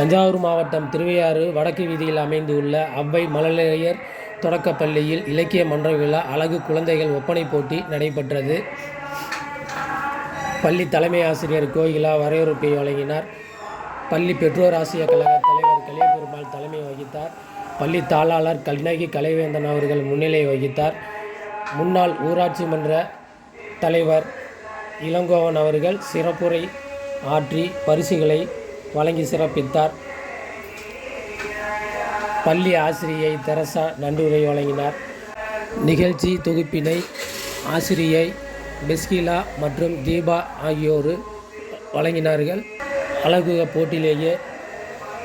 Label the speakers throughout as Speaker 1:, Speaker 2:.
Speaker 1: தஞ்சாவூர் மாவட்டம் திருவையாறு வடக்கு வீதியில் அமைந்துள்ள அவ்வை மழலையர் தொடக்கப்பள்ளியில் இலக்கிய மன்ற விழா அழகு குழந்தைகள் ஒப்பனை போட்டி நடைபெற்றது. பள்ளி தலைமை ஆசிரியர் கோகிலா வரவேற்பை வழங்கினார். பள்ளி பெற்றோர் ஆசிரியர் கழக தலைவர் கலியபெருமாள் தலைமை வகித்தார். பள்ளி தாளாளர் கண்ணகி கலைவேந்தன் அவர்கள் முன்னிலை வகித்தார். முன்னாள் ஊராட்சி மன்ற தலைவர் இளங்கோவன் அவர்கள் சிறப்புரை ஆற்றி பரிசுகளை வழங்கி சிறப்பித்தார். பள்ளி ஆசிரியை தெரசா நன்றியுரை வழங்கினார். நிகழ்ச்சி தொகுப்பினை ஆசிரியை பெஸ்கிலா மற்றும் தீபா ஆகியோர் வழங்கினார்கள். அழகு போட்டியிலேயே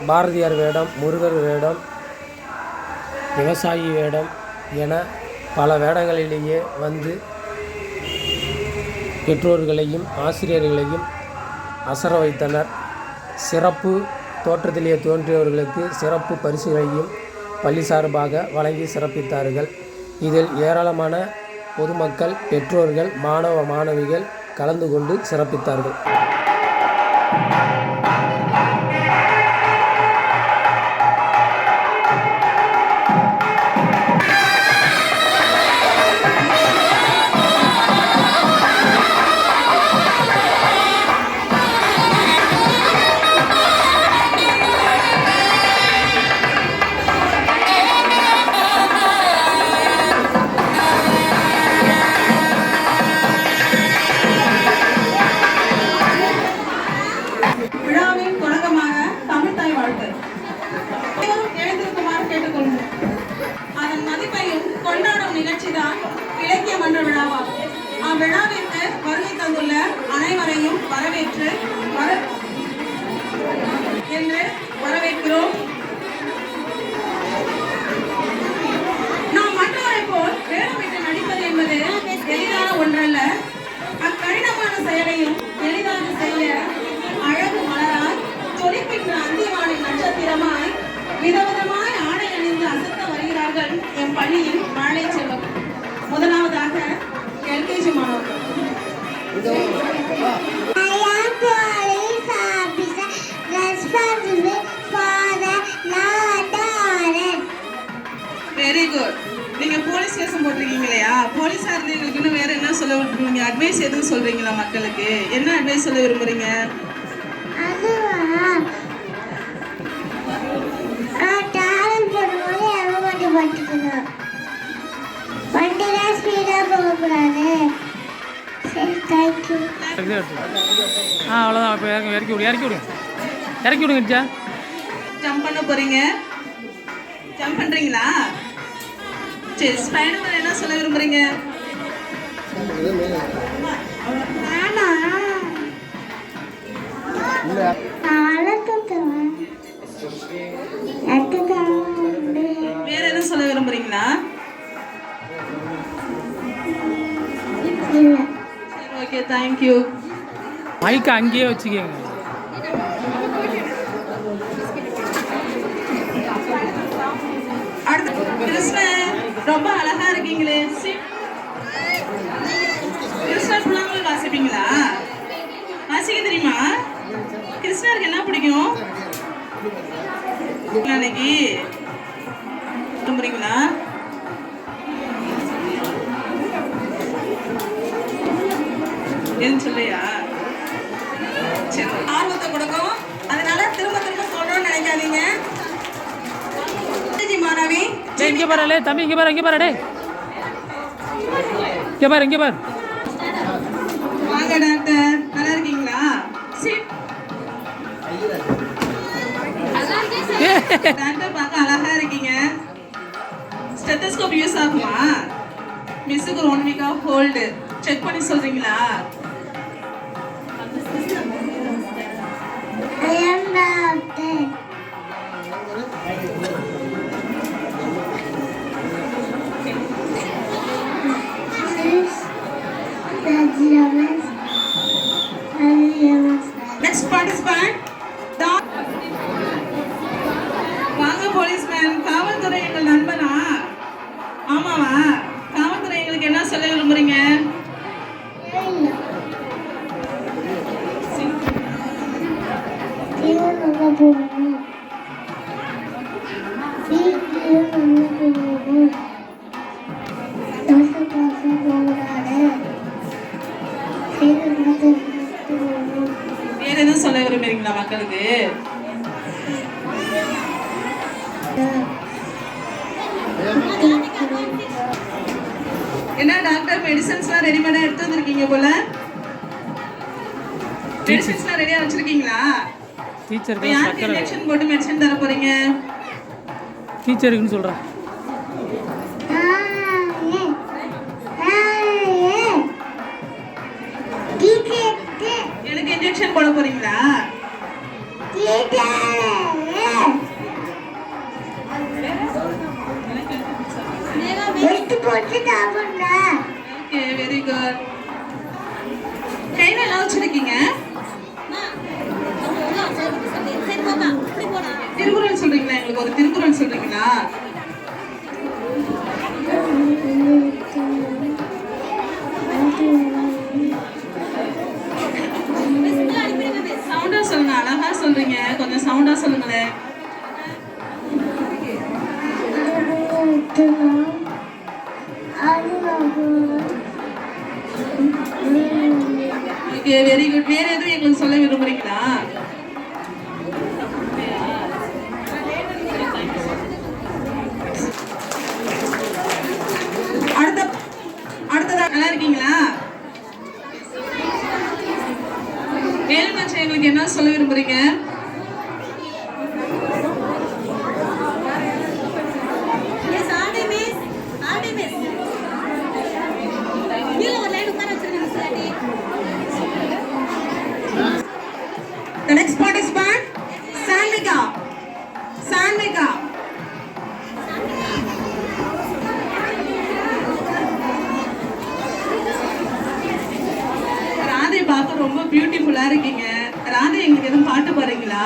Speaker 1: பாரதியார் வேடம், முருகர் வேடம், விவசாயி வேடம் என பல வேடங்களிலேயே வந்து பெற்றோர்களையும் ஆசிரியர்களையும் அசர வைத்தனர். சிறப்பு தோற்றத்திலே தோன்றியவர்களுக்கு சிறப்பு பரிசுகளையும் பள்ளி சார்பாக வழங்கி சிறப்பித்தார்கள். இதில் ஏராளமான பொதுமக்கள், பெற்றோர்கள், மாணவ மாணவிகள் கலந்து கொண்டு சிறப்பித்தார்கள்.
Speaker 2: அதன் மதிப்பையும் கொண்டாடும் நிகழ்ச்சிதான் இலக்கிய மன்ற விழாவாகும். அவ்விழாவிற்கு வருகை தந்துள்ள அனைவரையும் வரவேற்கிறோம். நாம் மற்றவரை போல் வேடமிட்டு நடிப்பது என்பது எளிதான ஒன்றல்ல. அக்கடினமான செயலையும் எளிதாக செய்ய அழகு மலராய் ஜொலிக்கின்ற அந்திவானின் நட்சத்திரமாய் விதவிதமாய் ஆடை அணிந்து அசத்த வருகிறார்கள் என் பள்ளியின் மாலை செல்வம். முதலாவதாக எல்கேஜி மாணவர்கள். Very good. நீங்க போலீஸ் ஸ்டேஷன் போட்டிருக்கீங்க இல்லையா? போலீஸா இருந்து எங்களுக்கு இன்னும் வேற என்ன சொல்ல விரும்புறீங்க? அட்வைஸ் எதுவும் சொல்றீங்களா மக்களுக்கு? என்ன அட்வைஸ் சொல்ல விரும்புறீங்க?
Speaker 1: அவ்வளோதான். இப்போ இறக்கி விடுங்க.
Speaker 2: ஜம்ப் பண்ண போறீங்க? ஜம்ப் பண்றீங்களா? சரி, ஸ்பைடர்மேன் என்ன சொல்ல விரும்புறீங்க? வேற என்ன சொல்ல விரும்புறீங்களா? Okay, thank you.
Speaker 1: மைக் அங்கேயே வச்சுக்கோங்க.
Speaker 2: அடுத்து கிருஷ்ணன், ரொம்ப அழகா இருக்கீங்களே. கிருஷ்ணன் புல்லாங்குழல் வாசிப்பீங்களா? வாசிக்க தெரியுமா? கிருஷ்ணருக்கு என்ன பிடிக்கும்? அன்னைக்கு விரும்புறீங்களா? ஏன்னு சொல்லையா? சரி, ஆர்வத்தை கொடுக்கும். அதனால திரும்ப திரும்ப சொல்லணும்னு நினைக்காதீங்க. மாணவி,
Speaker 1: இங்க பாரு தம்பி, இங்க பாரு.
Speaker 2: வாங்க டாக்டர், நல்லா இருக்கீங்களா? டாக்டர் பார்க்க அழகா இருக்கீங்க. ஸ்டெத்தஸ்கோப் யூஸ் ஆகுமா? மிஸ்ஸுக்கு 1 வீக் ஆஃப் ஹோல்டு செக் பண்ணி சொல்றீங்களா? Next participant, வாங்க போலீஸ்மேன். காவல்துறை எங்கள் நண்பனா? ஆமாவா? காவல்துறை எங்களுக்கு என்ன சொல்ல விரும்புறீங்க?
Speaker 3: போகணும்.
Speaker 2: விரும்புறீங்களா மக்களுக்கு? என்ன டாக்டர் மெடிசன்ஸ்லாம் ரெடிமேடா எடுத்து வந்திருக்கீங்க போல. மெடிசன்ஸ்லாம் ரெடியா வச்சிருக்கீங்களா?
Speaker 1: டீச்சருக்கு
Speaker 2: யாருக்கு இன்ஜெக்ஷன் போட்டு மெடிசன் தர போறீங்க?
Speaker 1: டீச்சருக்குன்னு சொல்கிறேன்.
Speaker 2: எனக்கு இன்ஜெக்ஷன் போட போறீங்களா? Okay, very good. கையில எல்லாம் வச்சிருக்கீங்க. திருக்குறள் சொல்றீங்களா? எங்களுக்கு ஒரு திருக்குறள் சொல்றீங்களா? சவுண்டா சொல்லுங்க. அழகா சொல்றீங்க, கொஞ்சம் சவுண்டா சொல்லுங்களேன். Okay, very good. வேற எதுவும் எங்களுக்கு சொல்ல விரும்புறீங்களா? அடுத்ததா நல்லா இருக்கீங்களா? வேலுமச்சம் எங்களுக்கு என்ன சொல்ல விரும்புறீங்க? The next participant, Sanmika. Sanmika. Radhai பார்க்க ரொம்ப பியூட்டிஃபுல்லா இருக்கீங்க. ராதை எங்களுக்கு எதுவும் பாட்டு பாடுறீங்களா?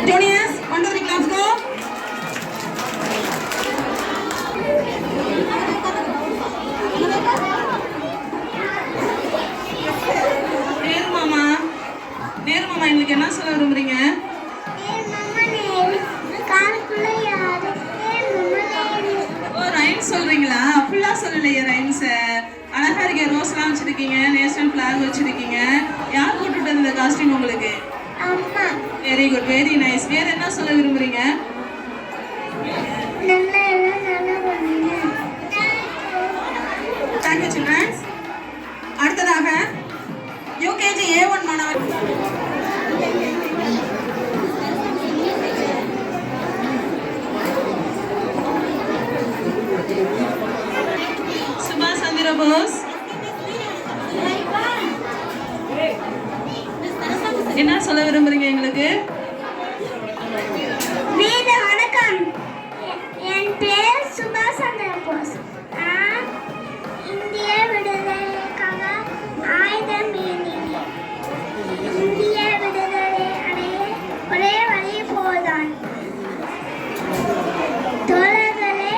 Speaker 2: Juniors, one, two, three, claps go. Nehru மாமா எங்களுக்கு என்ன சொல்ல விரும்புறீங்க? ரைம்ஸ் சொல்றீங்களா? ஃபுல்லா சொல்லலையே ரைம்ஸ். அழகா இருக்க, ரோஸ்லாம் வச்சிருக்கீங்க, நேஷனல் ஃபிளாக் வச்சிருக்கீங்க. யார் போட்டுட்டு இந்த காஸ்டியூம் உங்களுக்கு? Very good, very nice. வேற என்ன சொல்ல விரும்புறீங்க? Thank you children's. அடுத்ததாக யூகேஜி A1 மாணவர் சுபாஷ் சந்திர போஸ். என்ன சொல்ல விரும்புறீங்க எங்களுக்கு?
Speaker 3: வணக்கம், என் பேர் சுபாஷ் சந்திர போஸ். நான் இந்திய விடுதலைக்காக ஆயுதம் ஏந்தினேன். இந்திய விடுதலை அடைய ஒரே வழி போதான். தோழர்களே,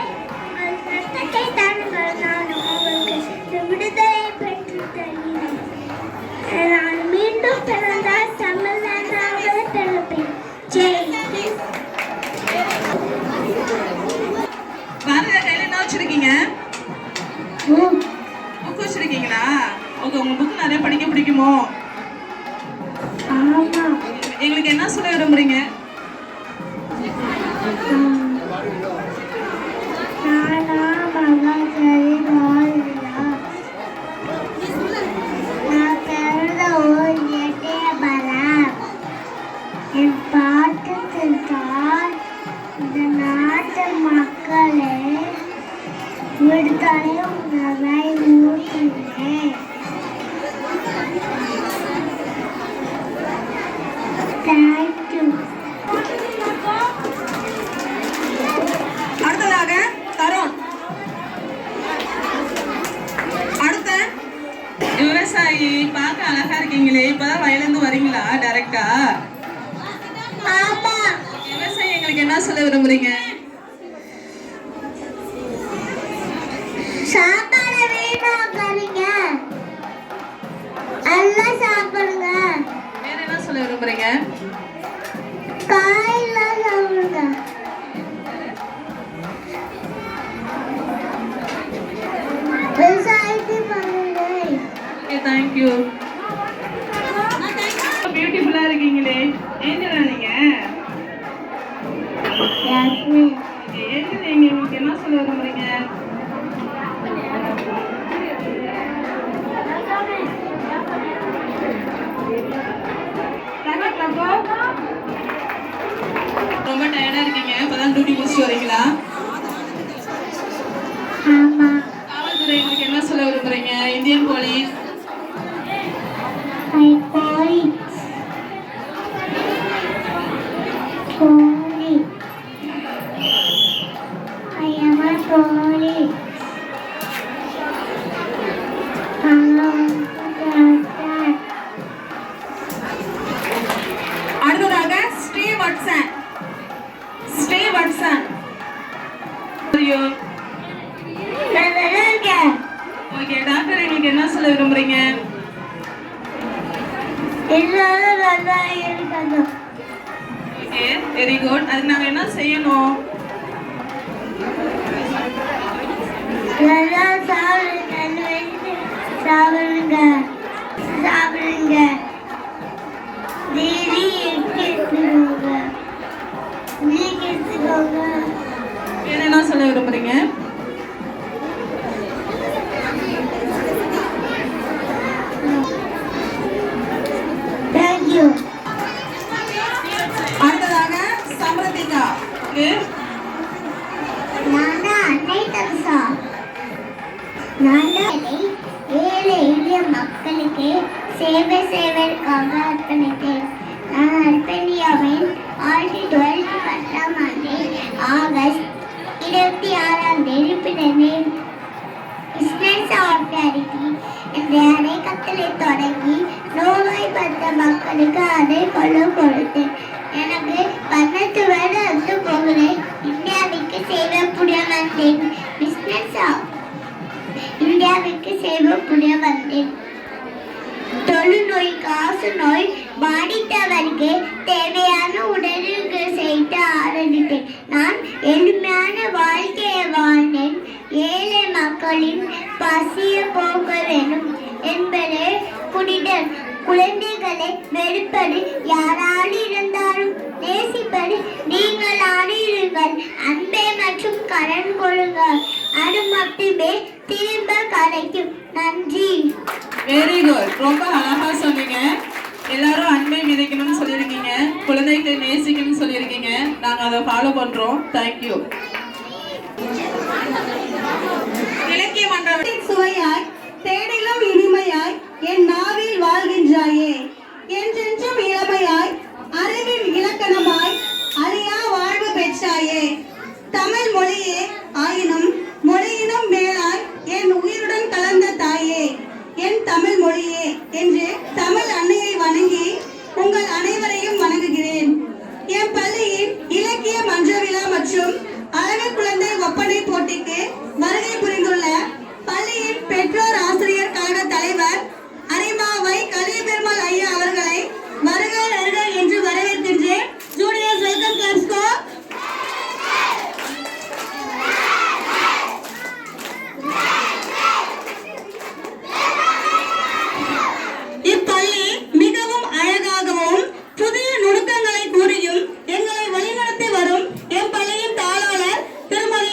Speaker 3: ரத்தத்தை தானுங்கள், நான் உங்களுக்கு விடுதலை பெற்று தருகிறேன். நான் மீண்டும் பிறந்தால் தமிழ்நாடாக பிறப்பேன். ஜெய்.
Speaker 2: பாரதியார் கையில என்ன வச்சிருக்கீங்க? புக் வச்சிருக்கீங்களா? ஓகே, உங்க புக் நிறைய படிக்க பிடிக்குமோ?
Speaker 3: ஆமா.
Speaker 2: எங்களுக்கு என்ன சொல்ல விரும்புறீங்க?
Speaker 3: நானா மகாசரி வாழ்விழா. நான் பிறந்த ஊர் எட்டயபுரம். என் பாட்டத்தில் தான் இந்த நாட்டு மக்களே விடுதலை உணவை ஊட்டினேன். தேங்க்யூ.
Speaker 2: அடுத்ததாக தருண். அடுத்த விவசாயி. பார்க்க அழகா இருக்கீங்களே, இப்பதான் வயலிருந்து வரீங்களா டைரக்டா?
Speaker 3: ஆமா.
Speaker 2: விவசாயி எங்களுக்கு என்ன சொல்ல விரும்புறீங்க?
Speaker 3: சாப்பாடு வீணாக்காதீங்க, எல்லாம் சாப்பிடுங்க.
Speaker 2: வேற என்ன சொல்ல விரும்புறீங்க?
Speaker 3: காயெல்லாம் சாப்பிடுங்க.
Speaker 2: தேங்க்யூ. பியூட்டிஃபுல்லா இருக்கீங்களே. ஏஞ்சலா நீங்க?
Speaker 3: ஜாஸ்மின்.
Speaker 2: ஏஞ்சல் நீங்க உங்களுக்கு என்ன சொல்ல விரும்புறீங்க? ரொம்ப டயர்டா இருக்கீங்க. இப்பதான் டியூட்டி முடிச்சுட்டு வரீங்களா?
Speaker 3: ஆமா.
Speaker 2: காவல்துறை உங்களுக்கு என்ன சொல்ல விரும்புறீங்க? Indian police.
Speaker 3: I police. Police. I am a police.
Speaker 2: அடுத்ததாக ஸ்ரீ வட்சன். ஸ்ரீ வட்சன். ஓகே டாக்டர் எங்களுக்கு என்ன சொல்ல விரும்புறீங்க?
Speaker 3: எல்லாரும் நல்லா இருக்கணும்.
Speaker 2: Okay very good. அதுக்கு நாங்க என்ன செய்யணும்?
Speaker 3: நல்லா சாப்பிடுங்க. சாப்பிடுங்க. சாப்பிடுங்க. டெய்லி எடுத்துக்கோங்க. நீங்க எடுத்துக்கோங்க.
Speaker 2: வேற என்ன சொல்ல விரும்புறீங்க?
Speaker 3: Thank you.
Speaker 2: அடுத்ததாக சம்ரதிகா. ஓகே
Speaker 3: நானா அன்னை தரிசா. நானா ஏழை எளிய மக்களுக்கு சேவை செய்வதற்காக அர்ப்பணித்தேன். நான் அர்ப்பணியாவின் 2012 ஆண்டு ஆகஸ்ட் 26ஆம் தேதி பிறந்தேன். பிஸ்னஸ் ஆஃப் சேரிட்டி என்ற அரைக்கட்டளை தொடங்கி நோய்வாய்ப்பட்ட மக்களுக்கு அதை கொடுத்தேன். எனக்கு 18 வயது வந்து போகிறேன். இந்தியாவுக்கு சேவை புரிய வந்தேன். பிஸ்னஸ் இந்தியாவுக்கு சேவை புரிய வந்தேன். தொழுநோய் காசு நோய் பாதித்தவருக்கு தேவையான உதவிகளை செய்ய ஆரம்பித்தேன். நான் எளிமையான வாழ்க்கையை வாழ்ந்தேன். ஏழை மக்களின் பசியை போக்க வேண்டும் என்பதே புனிதர். குழந்தைகளை வெறுப்பது யாராவது இருந்தாலும் நேசிப்பது நீங்கள் ஆடுங்கள். அன்பை மற்றும் கடன் கொடுங்கள். அது மட்டுமே திரும்ப கிடைக்கும். நன்றி.
Speaker 2: Very good. ரொம்ப அழகா சொன்னீங்க. எல்லாரும் அன்பை மிதைக்கணும்னு சொல்லியிருக்கீங்க. குழந்தைகளை நேசிக்கணும்னு சொல்லியிருக்கீங்க. நாங்கள் அதை ஃபாலோ பண்ணுறோம். தேங்க்யூ. இலக்கிய மன்றம்.
Speaker 4: சுவையாய் தேனிலும் இனிமையாய் என் நாவில் வாழ்கின்றாயே. என்றென்றும் இளமையாய் அறிவின் இலக்கணமாய் அழியா வாழ்வு பெற்றாயே. தமிழ் மொழியே ஆயினும் மொழியினும் மேலாய் என் உயிருடன் கலந்த தாயே. என் தமிழ் மொழியே என்று தமிழ் அன்னையை வணங்கி உங்கள் அனைவரையும் வணங்குகிறேன். என் பள்ளியின் இலக்கிய மன்ற விழா மற்றும் அழகு குழந்தை ஒப்பனை போட்டிக்கு வருகை புரிந்துள்ள பள்ளியின் பெற்றோர் ஆசிரியர் கழக தலைவர் அரிமாவை கலியபெருமாள் ஐயா அவர்களை வருக வருக என்று வரவேற்கின்றேன். Juniors welcome Glasgow. இப்பள்ளி மிகவும் அழகாகவும் புதிய நுணுக்கங்களை கூறியும் எங்களை வழிநடத்தி வரும் என் பள்ளியின் தாளாளர் திருமதி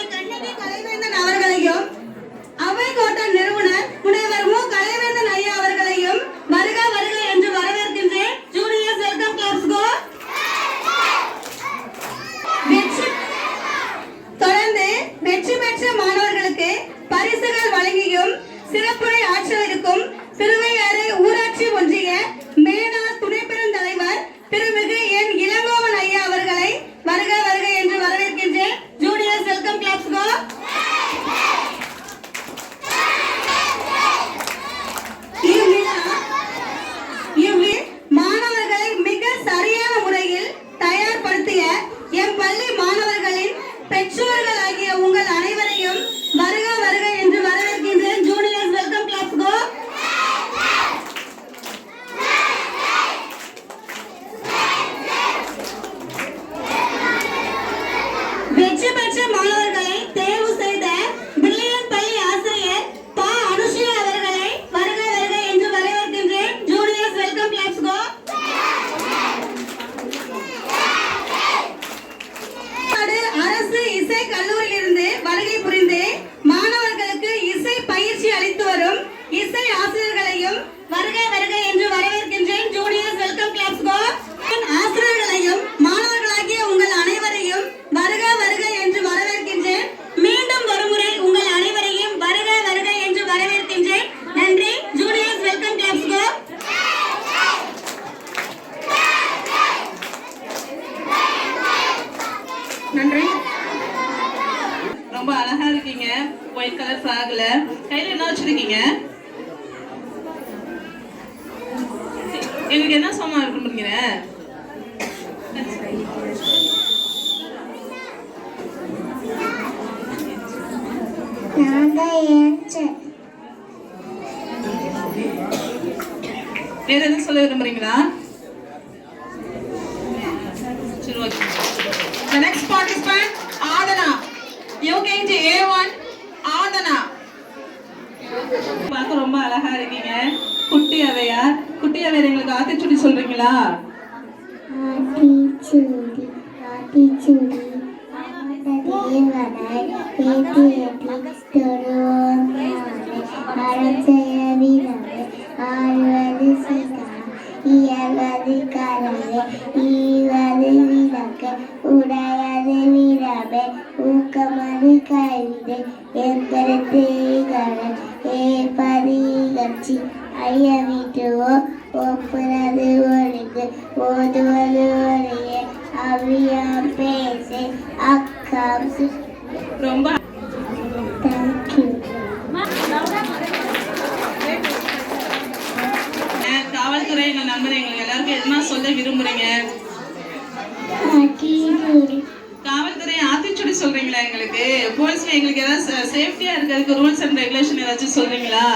Speaker 2: பேக்ல கையில என்ன வச்சிருக்கீங்க? எங்களுக்கு என்ன சாமான் விரும்புறீங்க? வேற எதுவும் சொல்ல விரும்புறீங்களா? சரி, okay. The next participant, ஆதனா. UKG A1, ஆதனா. பார்க்க ரொம்ப அழகா இருக்கீங்க. குட்டி அவையார். குட்டி அவையார் எங்களுக்கு ஆத்திச்சூடி சொல்றீங்களா?
Speaker 3: ஆத்திச்சூடி ஆத்திச்சூடி தேவனை ஏத்தி ஏத்தி தொழுவோம் அரசைய வீரமே ஆழ்வது சீதா இயல்வது கரவே ஈவது விளக்கு உடையது வீரமே ஊக்கமது கைவிடு எந்தெடுத்து கடன் ஏற்பது கட்சி ஐய வீட்டுவோ ஒப்புறது ஒழுங்கு ஓதுவது ஒழிய அவியம் பேசு அக்கம்
Speaker 2: ரொம்ப
Speaker 3: தேங்க்யூ.
Speaker 2: காவல்துறை எங்க நம்பர் எங்களுக்கு எல்லாருக்கும் என்ன சொல்ல விரும்புறீங்க?
Speaker 3: ஆத்திச்சூடி
Speaker 2: காவல்துறை ஆத்திச்சூடி சொல்றீங்களா? எங்களுக்கு போலீஸ்ல எங்களுக்கு ஏதாவது சேஃப்டியா இருக்கிறதுக்கு ரூல்ஸ் அண்ட் ரெகுலேஷன் ஏதாச்சும் சொல்றீங்களா?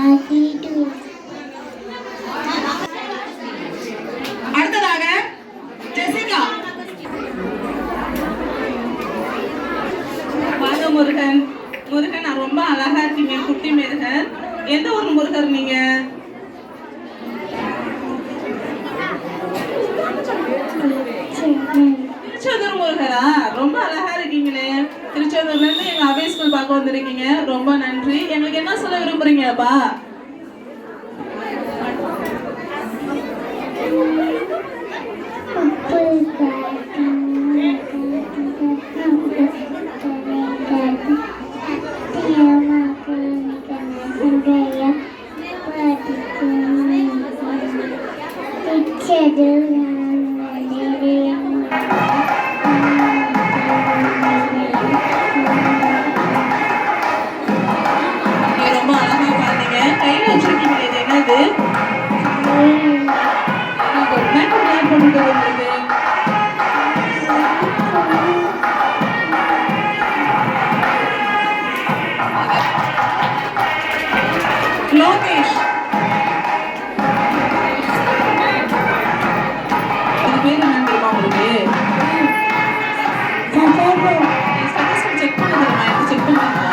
Speaker 3: ஆத்திச்சூடி.
Speaker 2: அடுத்ததாக ஜெசிகா. வாங்க முருகன். முருகன் நான் ரொம்ப அழகா இருக்கீங்க. குட்டி முருகன். எந்த ஊர் முருகர் நீங்க? திருச்செந்தூர் முருகரா? ரொம்ப அழகா இருக்கீங்களே. திருச்செந்தூர்ல இருந்து எங்க அபே ஸ்கூல் பார்க்க வந்திருக்கீங்க. ரொம்ப நன்றி. எங்களுக்கு என்ன சொல்ல விரும்புறீங்கப்பா? ரொம்ப அழகா பாருங்க. கையில வச்சிருக்கீங்க, இது என்னது? லோகேஷ். இது பேர் என்ன தெரியுமா உங்களுக்கு? செக் பண்ண தெரியுமா? எனக்கு செக் பண்ணுறீங்களா?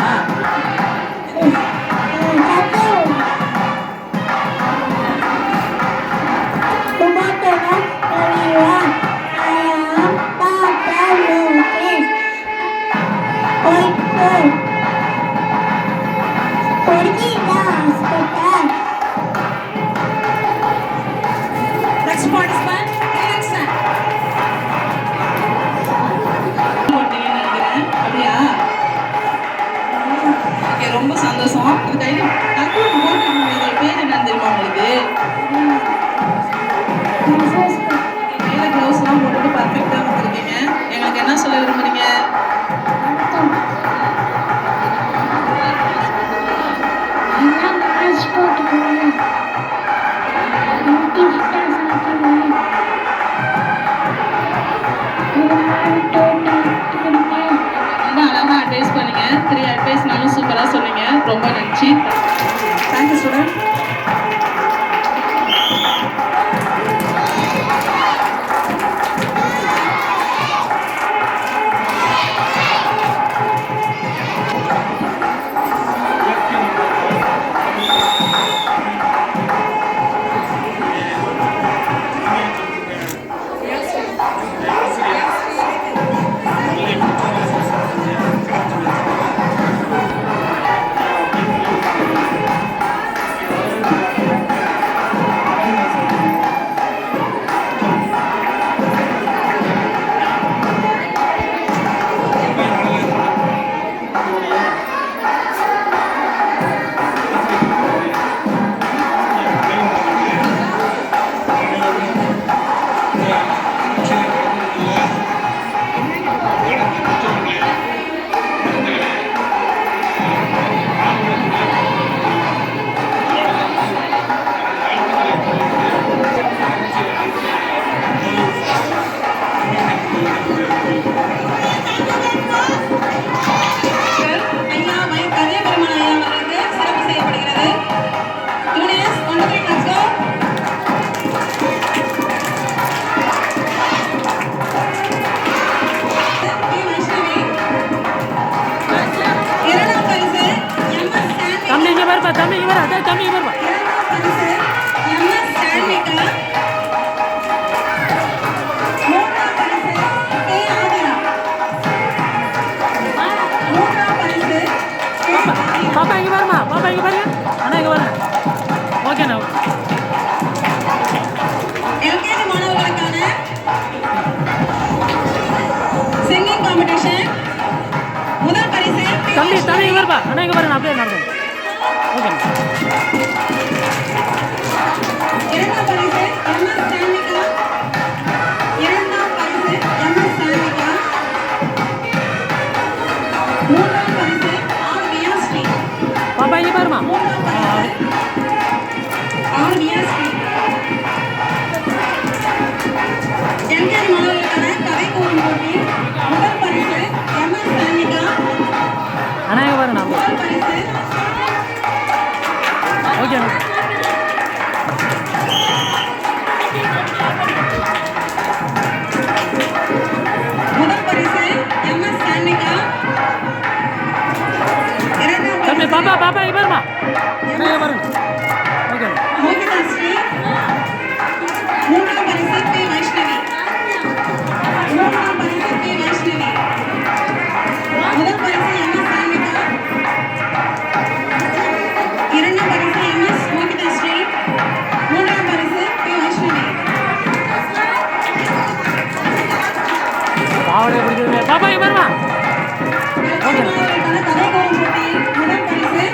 Speaker 2: Next participant, Alexa. அப்படியா? ஓகே, ரொம்ப சந்தோஷம். இது கையில தக்குவன் போட்டுருக்கீங்க. இதோட பேர் என்னன்னு தெரியுமா உங்களுக்கு? கையில க்ளவுஸ் எல்லாம் போட்டுட்டு பர்ஃபெக்டா வந்திருக்கீங்க. எங்களுக்கு என்ன சொல்ல விரும்புறீங்க? ரொம்ப அழகா அட்வைஸ் பண்ணீங்க. 3 அட்வைஸ்னாலும் சூப்பரா சொன்னீங்க. ரொம்ப நன்றி. Thank you student.
Speaker 1: தம்பி இங்கே பாருப்பா அண்ணா இங்கே பாருங்க அப்படியே நடக்கும் ஓகே
Speaker 2: இரண்டாம் பரிசு எம்எஸ் சாமிகா. இரண்டாம் பரிசு எம்எஸ் சாமிகா. மூன்றாம் பரிசு ஆர் வியாஸ்ரீ.
Speaker 1: பாப்பா இங்கே பாருமா
Speaker 2: மூன்றாம் பரிசு ஆர் வியாஸ்ரீ. எம்ஜிஆர் மாணவர்களுக்கான கதை கூறும் போட்டி. முதல் பரிசு எம்எஸ் சாமிகா.
Speaker 1: அண்ணா இங்கே பாருங்க
Speaker 2: முதல் பரிசு
Speaker 1: ஓகே
Speaker 2: முதல் பரிசு எம்எஸ் சாமிகா. இரண்டாம்
Speaker 1: தம்பி
Speaker 2: பரிசு
Speaker 1: பாப்பா இங்கே பாருமா அண்ணா இங்கே பாருங்க ஓகே
Speaker 2: மோகிதா ஸ்ரீ. மூன்றாம் பரிசு பி வைஷ்ணவி. மூன்றாம் பரிசு பி வைஷ்ணவி. முதல் பரிசு எம்எஸ் சாமிகா. இரண்டாம் பரிசு எம்எஸ் மோகிதா ஸ்ரீ. மூன்றாம் பரிசு பி வைஷ்ணவி.
Speaker 1: பாவடைய பிடிக்கிறது பாப்பா இங்கே பாருமா
Speaker 2: மாணவர்களுக்கான கதை கூறும் போட்டியில் முதல் பரிசு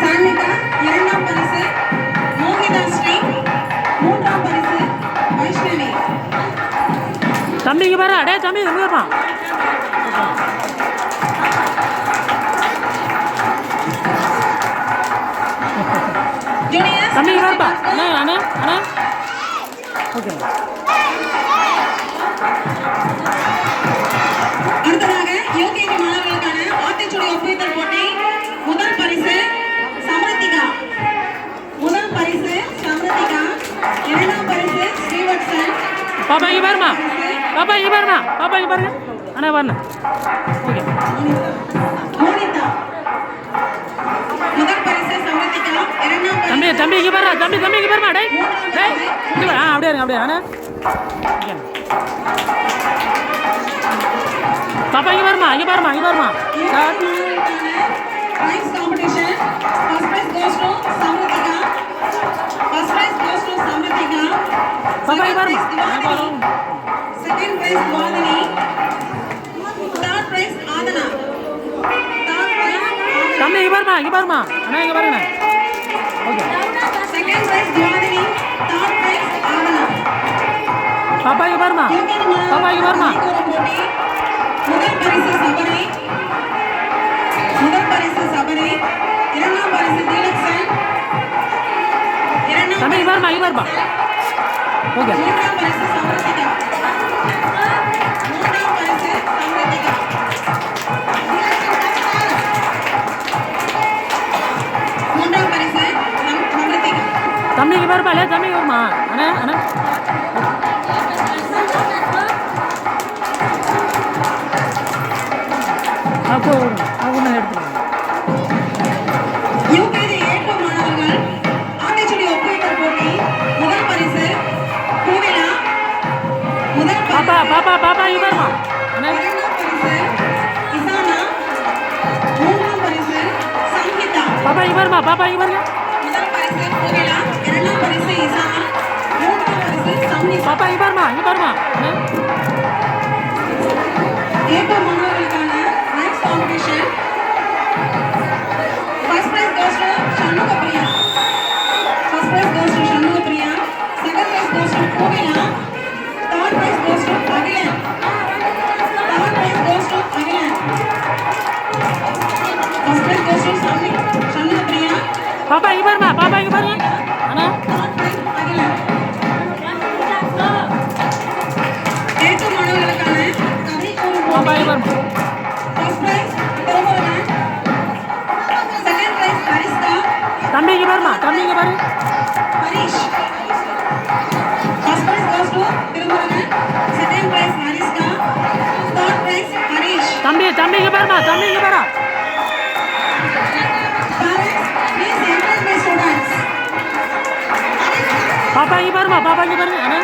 Speaker 2: சாமிகா. இரண்டாம் பரிசு மோகிதா ஸ்ரீ. மூன்றாம் பரிசு வைஷ்ணவி.
Speaker 1: தம்பி இங்கே பாரு அடே தம்பி இங்கே பாருமா
Speaker 2: ஜூனியர்ஸ்
Speaker 1: தம்பி இங்கே பாருப்பா அண்ணா அண்ணா அண்ணா ஓகே
Speaker 2: அடுத்ததாக யூகேஜி மாணவர்களுக்கான ஆத்திச்சூடி ஒப்புவித்தல் போட்டி. முதல் பரிசு சமரத்திகா. முதல் பரிசு சமரத்திகா. இரண்டாம் பரிசு ஸ்ரீவத்சன்.
Speaker 1: பாப்பா இங்கே பாருமா பாப்பா இங்கே பாருமா பாப்பா இங்கே பாருங்க அண்ணா பாருண்ணா ஓகே
Speaker 2: மோனிதா. முதல் பரிசு சமரத்திகா. இரண்டாம்
Speaker 1: தம்பி
Speaker 2: பரிசு
Speaker 1: தம்பி இங்கே பாரு தம்பி இங்கே பாருமா டேய் டேய் இங்கே பாரு அப்படியே இருங்க அப்படியே அண்ணா ஓகே பாப்பா இங்கே பாருமா
Speaker 2: prize competition. First prize goes to Samritika. First prize goes to Samritika.
Speaker 1: பாப்பா இங்கே பாருமா
Speaker 2: Second prize Valdini. Third prize Adana. Third prize Adana.
Speaker 1: தம்பி இங்கே பாருமா அண்ணா இங்கே பாருங்க okay
Speaker 2: Second prize Valdini. Third prize Adana.
Speaker 1: பாப்பா இங்கே பாருமா
Speaker 2: போட்டி. முதல் பரிசு சபரி. முதல் பரிசு சபரி. இரண்டாம் பரிசு தீலக்ஷன். இரண்டாம்
Speaker 1: தம்பி இங்கே பாருமா ஓகே
Speaker 2: மூன்றாம் பரிசு சமரத்திகா. மூன்றாம் பரிசு சமரத்திகா. மூன்றாம் பரிசு சமரத்திகா.
Speaker 1: தம்பி இங்கே பாருப்பா இல்லை தம்பி வருமா அண்ணா அண்ணா அப்போ ஒன்று எடுத்துக்கலாம்
Speaker 2: யூகேஜி ஏற்று மாணவர்கள் ஆத்திச்சூடி ஒப்புவித்தல் போட்டி. முதல் பரிசு பூவிலா. முதல்
Speaker 1: பாப்பா இங்கே பாருமா அண்ணா
Speaker 2: இரண்டாம் பரிசு இசானா. மூன்றாம் பரிசு சங்கீதா.
Speaker 1: பாப்பா இங்கே பாருங்க
Speaker 2: முதல் பரிசு பூவிலா. இரண்டாம் பரிசு இசானா. மூன்றாம் பரிசு சங்கீதா.
Speaker 1: பாப்பா இங்கே பாருமா அண்ணா
Speaker 2: ஏற்று மாணவர்களுக்கான next competition. First prize goes to Shanmugapriya. First prize goes to Shanmugapriya. Second prize goes to Kovila. Third prize goes to Agilan. Third prize goes to Agilan. First prize goes to Shanmugapriya.
Speaker 1: பாப்பா இங்கே பாருங்க அண்ணா
Speaker 2: Third prize Agilan. ஏற்று மாணவர்களுக்கான கதை கூறும்
Speaker 1: பாப்பா
Speaker 2: போட்டி.
Speaker 1: இங்கே பாருமா
Speaker 2: First prize Thirumurugan. Second prize Hariska.
Speaker 1: தம்பி இங்கே பாரு
Speaker 2: Harish. First prize goes to Thirumurugan. Second prize Hariska. Third prize Harish.
Speaker 1: தம்பி இங்கே பாரு
Speaker 2: Parents, please encourage my students.
Speaker 1: பாப்பா இங்கே பாருங்க அண்ணா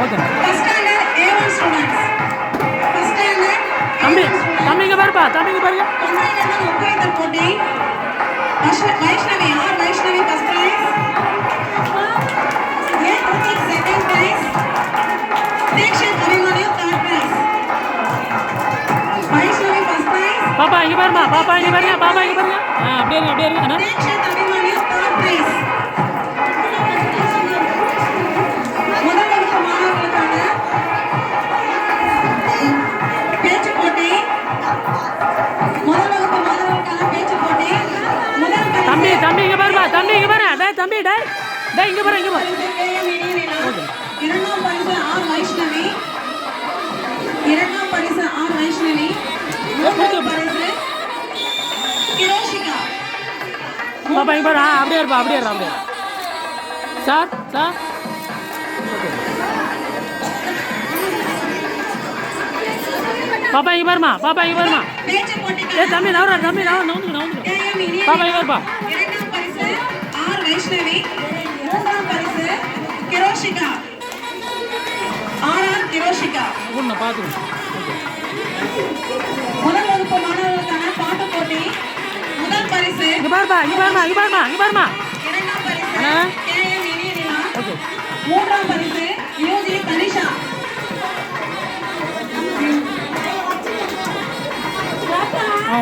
Speaker 1: okay
Speaker 2: First standard A1 students. First standard
Speaker 1: தம்பி
Speaker 2: A1 students.
Speaker 1: இங்கே பாருங்க
Speaker 2: ஒன்றாயிரம் ஒப்புவித்தல் போட்டி. Vaishnavi R Vaishnavi first prize. A Rutik second prize. Dikshat Abhimanyu third prize. Vaishnavi first prize.
Speaker 1: பாப்பா இங்கே பாருமா, பாப்பா இங்கே பாருங்க, பாப்பா இங்கே பாருங்க. அப்படியே இருங்க, அப்படியே இருங்க.
Speaker 4: Dikshit Abhimanyu third prize. முதல் வகுப்பு மாணவர்களுக்கான பேச்சு போட்டி. முதல் வகுப்பு மாணவர்களுக்கான பேச்சு போட்டி. முதல் பரிசு
Speaker 1: தம்பி தம்பி இங்கே பாருமா, தம்பி இங்கே பாரு. டே தம்பி டே டே இங்கே பாரு, இங்கே பாரு.
Speaker 4: இரண்டாம் பரிசு ஆர் வைஷ்ணவி. இரண்டாம் பரிசு ஆர் வைஷ்ணவி. மூன்றாம் பரிசு கிரோஷிகா.
Speaker 1: பாப்பா இங்கே பாரு. அப்படியே இருப்பா, அப்படியே இருப்பா, அப்படியே. சார் சார் பாப்பா இங்கே பாருமா, பாப்பா இங்கே பாருமா.
Speaker 4: பேச்சு போட்டிக்கு
Speaker 1: ஏ தம்பி நவரா, தம்பி நவுந்துங்க.
Speaker 4: கேஎம் இனிய
Speaker 1: பாப்பா இங்கே பாருப்பா.
Speaker 4: இரண்டாம் பரிசு ஆர் வைஷ்ணவி. மூன்றாம் பரிசு கிரோஷிகா. ஆர் கிரோஷிகா.
Speaker 1: ஒன்று பார்த்துக்கணும்.
Speaker 4: முதல் வகுப்பு மாணவர்களுக்கான பாட்டு போட்டி. முதல் பரிசு
Speaker 1: இங்கே பாருப்பா, இங்கே பாருமா, இங்கே பாருமா, இங்கே பாருமா.
Speaker 4: இரண்டாம் பரிசு
Speaker 1: அண்ணா.
Speaker 4: கேஎம் இனிய நிலா.
Speaker 1: ஓகே.
Speaker 4: மூன்றாம் பரிசு யூஜி தனிஷா.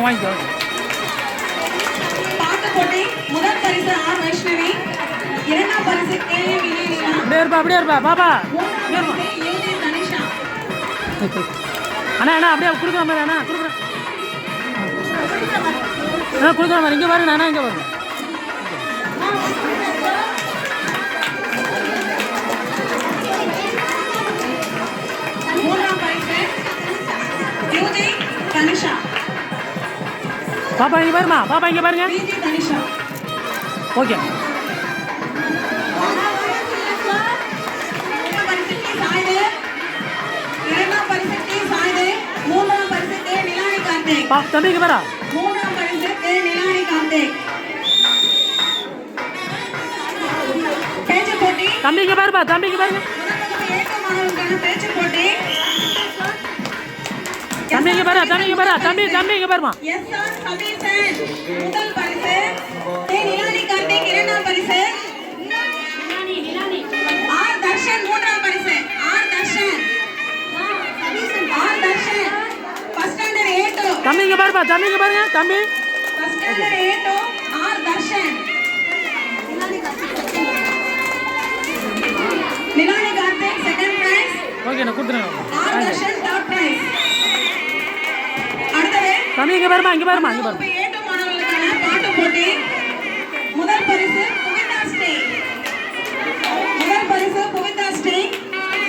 Speaker 1: வாங்கிக்கோ.
Speaker 4: பாட்டு போட்டி. முதல் பரிசு ஆர் வைஷ்ணவி. இரண்டாம் பரிசு கேஎம் இனிய நிலா.
Speaker 1: அப்படியே இருப்பா பாப்பா.
Speaker 4: மூன்றாம் பரிசு யூஜி தனிஷா.
Speaker 1: அண்ணா அண்ணா அப்படியே கொடுக்குற மாதிரி அண்ணா கொடுக்குறேன். கொடுக்குற மாதிரி இங்கே பாருங்க அண்ணா, இங்கே பாருங்க.
Speaker 4: மூன்றாம் பரிசு யூஜி தனிஷா.
Speaker 1: பாப்பா இங்கே பாருமா, பாப்பா இங்கே பாருங்க.
Speaker 4: பிஜி தனிஷா.
Speaker 1: ஓகே.
Speaker 4: முதல் பரிசு டி சாய்து. இரண்டாம் பரிசு டி சாய்து. மூன்றாம் பரிசு கே நிலானி கார்த்திக்.
Speaker 1: தம்பி இங்கே பாரா.
Speaker 4: மூன்றாம் பரிசு கே நிலானி கார்த்திக். பேச்சு போட்டி.
Speaker 1: தம்பி இங்கே பாருப்பா, தம்பி இங்கே பாருங்க.
Speaker 4: முதல் வகுப்பு ஏழு மாணவர்களுக்கான பேச்சு போட்டி.
Speaker 1: தம்பி இங்கே பாரு, தம்பி இங்கே பாரு, தம்பி தம்பி இங்கே பாருமா.
Speaker 4: எஸ்ஆர் சதீசன். முதல் பரிசு கே நிலானி கார்த்திக். இரண்டாம் பரிசு ஆர் தர்ஷன். மூன்றாம் பரிசு R Darshan. R Darshan first standard A2.
Speaker 1: தம்பி இங்கே பாருப்பா, தம்பி இங்கே பாருங்க. தம்பி
Speaker 4: first standard A2 R Darshan. Nilani Karthik second prize.
Speaker 1: Okay நான் கொடுத்துறேன்.
Speaker 4: R Darshan third prize. அடுத்தது
Speaker 1: தம்பி இங்கே பாருமா, இங்கே பாருமா, இங்கே பாருமா.
Speaker 4: A2 மாணவர்களுக்கான பாட்டு போட்டி. முதல் பரிசு புவிதா ஸ்ரீ. முதல் பரிசு புவிதா ஸ்ரீ.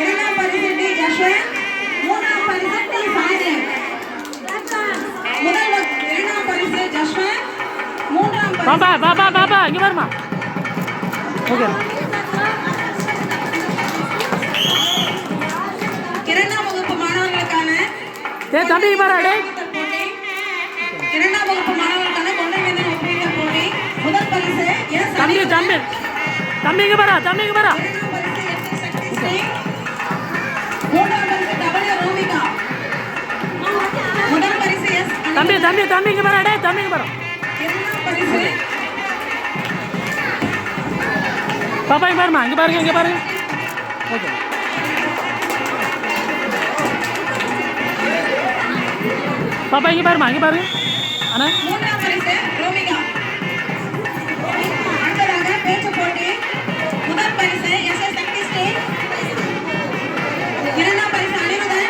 Speaker 4: இரண்டாம் பரிசு டி ஜஸ்வந்த். மூன்றாம் பரிசு டி சாய்தேவ். இரண்டாம் பரிசு ஜஸ்வந்த். மூன்றாம் பரிசு
Speaker 1: பாப்பா பாப்பா பாப்பா இங்கே பாருமா. ஓகே.
Speaker 4: இரண்டாம் வகுப்பு மாணவர்களுக்கான
Speaker 1: தம்பி இங்கே பாரு. டே
Speaker 4: போட்டி. இரண்டாம் வகுப்பு மாணவர்களுக்கான கொண்டைவேந்தன் ஒப்பீட்டல் போட்டி. முதல் பரிசு எஸ்
Speaker 1: தம்பி தம்பி தம்பி இங்கே பாரா, தம்பி இங்கே பாரா.
Speaker 4: இரண்டாம் பரிசு எஸ் சக்தி ஸ்ரீ. மூன்றாம் பரிசு டபுள்யூ ரோமிகா. முதல் பரிசு எஸ்
Speaker 1: தம்பி தம்பி தம்பி இங்கே பாரா. டே தம்பி இங்கே பாரா.
Speaker 4: இரண்டாம் பரிசு
Speaker 1: பாப்பா இங்கே பாருமா, இங்கே பாருங்க, இங்கே பாருங்க. ஓகே. பாப்பா இங்கே பாருமா, இங்கே பாருங்க அண்ணா.
Speaker 4: மூன்றாம் பரிசு ரோமிகா. அடுத்ததாக பேச்சு போட்டி. முதல் பரிசு எஸ் சக்தி ஸ்ரீ. இரண்டாம் பரிசு அனிருதன்.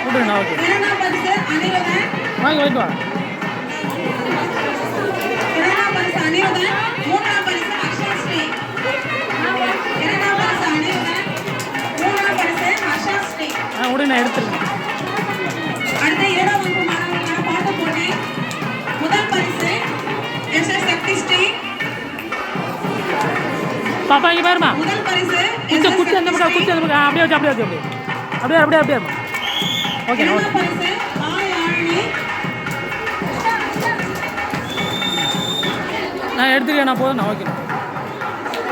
Speaker 1: விட்டுருண்ணா. ஓகே
Speaker 4: இரண்டாம் பரிசு அனிருதன்.
Speaker 1: வாங்கி வாங்கிட்டு வா.
Speaker 4: இரண்டாம் பரிசு அனிருதன். மூன்றாம் பரிசு அக்ஷயா ஸ்ரீ. இரண்டாம் பரிசு அனிருதன். மூன்றாம் பரிசு அக்ஷயா ஸ்ரீ.
Speaker 1: விடு நான் எடுத்துருக்கேன்.
Speaker 4: அடுத்த இரண்டாம் வகுப்பு மாணவர்களுக்கான பாட்டு போட்டி. முதல் பரிசு எஸ் சக்தி ஸ்ரீ.
Speaker 1: பாப்பா இங்கே பாருமா.
Speaker 4: முதல் பரிசு
Speaker 1: குச்சி குச்சி அந்த பக்கம், குச்சி அந்த பக்கம். அப்படியே வச்சு, அப்படியே வச்சு, அப்படியே அப்படியே அப்படியே அப்படியே. Okay okay.
Speaker 4: இரண்டாம் பரிசு ஆயாழினி.
Speaker 1: நான் எடுத்துருக்கேன், நான் போதும். நான் ஓகே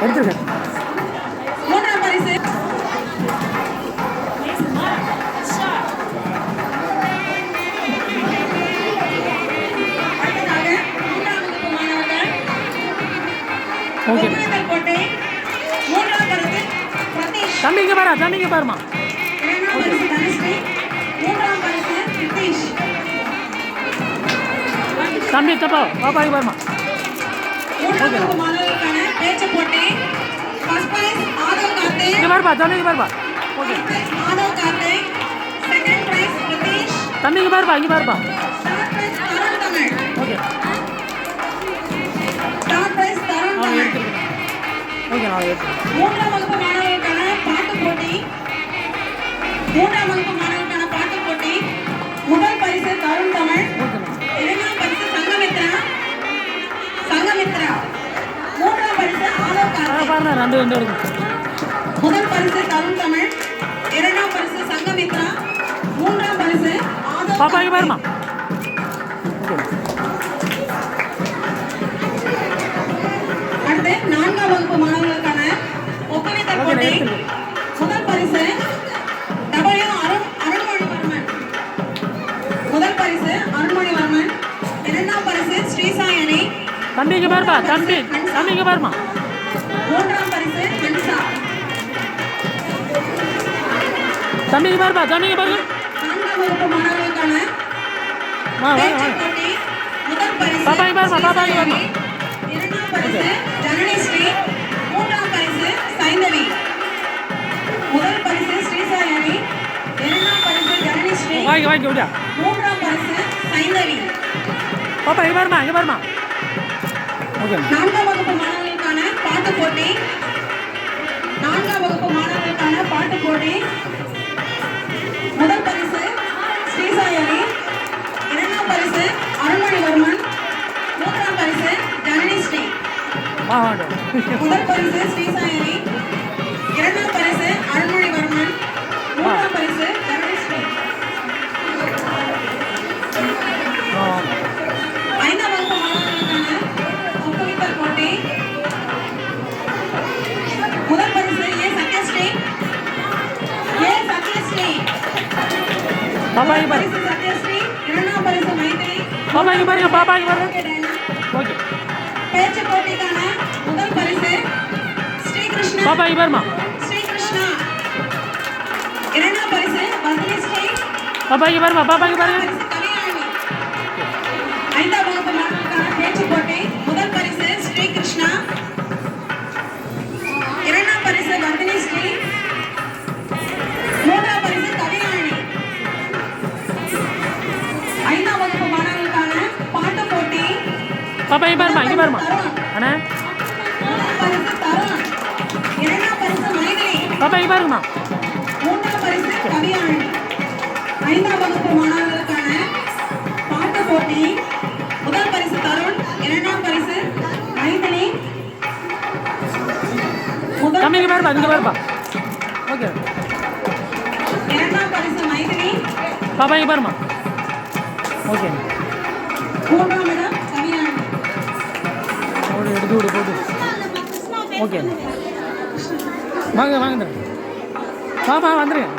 Speaker 1: எடுத்துருக்கேன்.
Speaker 4: மூன்றாம் பரிசு அடுத்ததாக மூன்றாம் வகுப்பு மாணவர்கள்
Speaker 1: ஓகே.
Speaker 4: ஒப்புதல் போட்டி. மூன்றாம் பரிசு பிரதீஷ்.
Speaker 1: தம்பி இங்கே பாரா, தம்பி இங்கே பாருமா.
Speaker 4: இரண்டாம் பரிசு தனுஸ்ரீ. மூன்றாம் பரிசு நிதிஷ்.
Speaker 1: தம்பி தப்பா பாப்பாக்கு பாருமா.
Speaker 2: மூன்றாம் வகுப்பு மாணவர்களுக்கான பேச்சு போட்டி. First prize Aadhav Karthik.
Speaker 1: இங்கே பாருப்பா தம்பி பாருப்பா. Okay
Speaker 2: Aadhav Karthik. Second price Pratheesh.
Speaker 1: தம்பி இங்கே பாருப்பா இங்கே பாருப்பா.
Speaker 2: Third prize Tarun Tamil.
Speaker 1: Okay
Speaker 2: third prize Tarun
Speaker 1: நான்
Speaker 2: தமிழ்.
Speaker 1: எடுத்துக்கிறேன். ஓகே நான் எடுத்துக்கிறேன்.
Speaker 2: மூன்றாம் வகுப்பு மாணவர்களுக்கான பாட்டு போட்டி. மூன்றாம் வகுப்பு மாணவர்களுக்கான பாட்டு போட்டி. முதல் பரிசு தருண் தமிழ். இரண்டாம் பரிசு சங்கமித்ரா. மூன்றாம் பரிசு ஆதவ் கார்த்திக்.
Speaker 1: பாருங்க ரெண்டு ரெண்டு இருக்கு.
Speaker 2: முதல் பரிசு தருண் தமிழ். இரண்டாம் பரிசு சங்கமித்ரா. மூன்றாம் பரிசு ஆதவ்
Speaker 1: பாப்பா இங்கே பாருமா.
Speaker 2: அடுத்து நான்காம் வகுப்பு மாணவர்களுக்கான ஒப்பனைத்தல் போட்டி. முதல் பரிசு டபிள்யூ அருண்மொழிவர்மன். முதல் பரிசு அருண்மொழிவர்மன். இரண்டாம் பரிசு ஸ்ரீசாயணி.
Speaker 1: தம்பி இங்கே பாருப்பா தம்பி தம்பி இங்கே பாருமா.
Speaker 2: மூன்றாம் பரிசு ஹன்சா.
Speaker 1: தம்பி இங்கே பாருப்பா தம்பி இங்கே பாருங்க.
Speaker 2: நான்காம் வகுப்பு மாணவர்களுக்கான
Speaker 1: வாங்க வாங்க
Speaker 2: பேச்சு
Speaker 1: வாங்க.
Speaker 2: போட்டி. முதல் பரிசு
Speaker 1: பாப்பா இங்கே பாருமா பாப்பா இங்கே பாருமா.
Speaker 2: இரண்டாம் பரிசு ஜனனி ஸ்ரீ. மூன்றாம் பரிசு சைந்தவி. முதல் பரிசு ஸ்ரீசாயணி. இரண்டாம் பரிசு ஜனனி ஸ்ரீ.
Speaker 1: வாங்கி வாங்கி விடியா.
Speaker 2: மூன்றாம் பரிசு சைந்தவி.
Speaker 1: பாப்பா இங்கே பாருமா இங்கே பாருமா. ஓகே
Speaker 2: நான்காம் வகுப்பு மாணவர்களுக்கான பாட்டு போட்டி. நான்காம் வகுப்பு மாணவர்களுக்கான பாட்டு போட்டி. முதல் பரிசு ஸ்ரீசாயணி. இரண்டாம் பரிசு அருண்மொழிவர்மன். மூன்றாம் பரிசு ஜனனி ஸ்ரீ.
Speaker 1: வா வாங்க.
Speaker 2: முதல் பரிசு ஸ்ரீசாயணி. இரண்டாம் பரிசு அருண்மொழிவர்மன். மூன்றாம் பரிசு ஜனனி ஸ்ரீ. ஐந்தாம் வகுப்பு மாணவர்களுக்கான ஒப்புவித்தல் போட்டி. முதல் பரிசு ஏ சத்யஸ்ரீ.
Speaker 1: பாப்பா இங்கே பாரு.
Speaker 2: பரிசு சத்யஸ்ரீ. இரண்டாம் பரிசு மைத்ரி.
Speaker 1: பாப்பா இங்கே பாருங்க பாப்பா இங்கே பாருங்க.
Speaker 2: ஓகே டைனா.
Speaker 1: ஓகே
Speaker 2: பேச்சு போட்டிக்கான முதல் பரிசு ஸ்ரீகிருஷ்ணா.
Speaker 1: பாப்பா இங்கே பாருமா.
Speaker 2: ஸ்ரீகிருஷ்ணா. இரண்டாம் பரிசு வசனி ஸ்ரீ.
Speaker 1: பாப்பா இங்கே பாருமா பாப்பா இங்கே பாருங்க.
Speaker 2: பரிசு கவியாழினி. ஐந்தாம் வகுப்பு மாணவர்களுக்கான பேச்சு போட்டி. முதல் பரிசு ஸ்ரீகிருஷ்ணா. இரண்டாம் பரிசு வர்தினி ஸ்ரீ. மூன்றாம் பரிசு கவியாழினி. ஐந்தாம் வகுப்பு மாணவர்களுக்கான பாட்டு போட்டி.
Speaker 1: பாப்பா இங்கே பாருமா இங்கே பாருமா. அண்ணா
Speaker 2: முதல் பரிசு தருண். இரண்டாம் பரிசு மைதிலி.
Speaker 1: பாப்பா இங்கே பாருங்கம்மா.
Speaker 2: மூன்றாம் பரிசு கவியாழினி. ஐந்தாம் வகுப்பு மாணவர்களுக்கான பாட்டு போட்டி. முதல் பரிசு தருண். இரண்டாம் பரிசு மைதிலி.
Speaker 1: தம்பி இங்கே பாருப்பா இங்கே பாருப்பா. ஓகே
Speaker 2: இரண்டாம் பரிசு மைதிலி.
Speaker 1: பாப்பா இங்கே பாருமா. ஓகே
Speaker 2: மூன்றாம் இடம் கவியாழினி.
Speaker 1: அவளை எடுத்து விடு போட்டு. ஓகே வாங்க வாங்க பாப்பா வந்துடுங்க.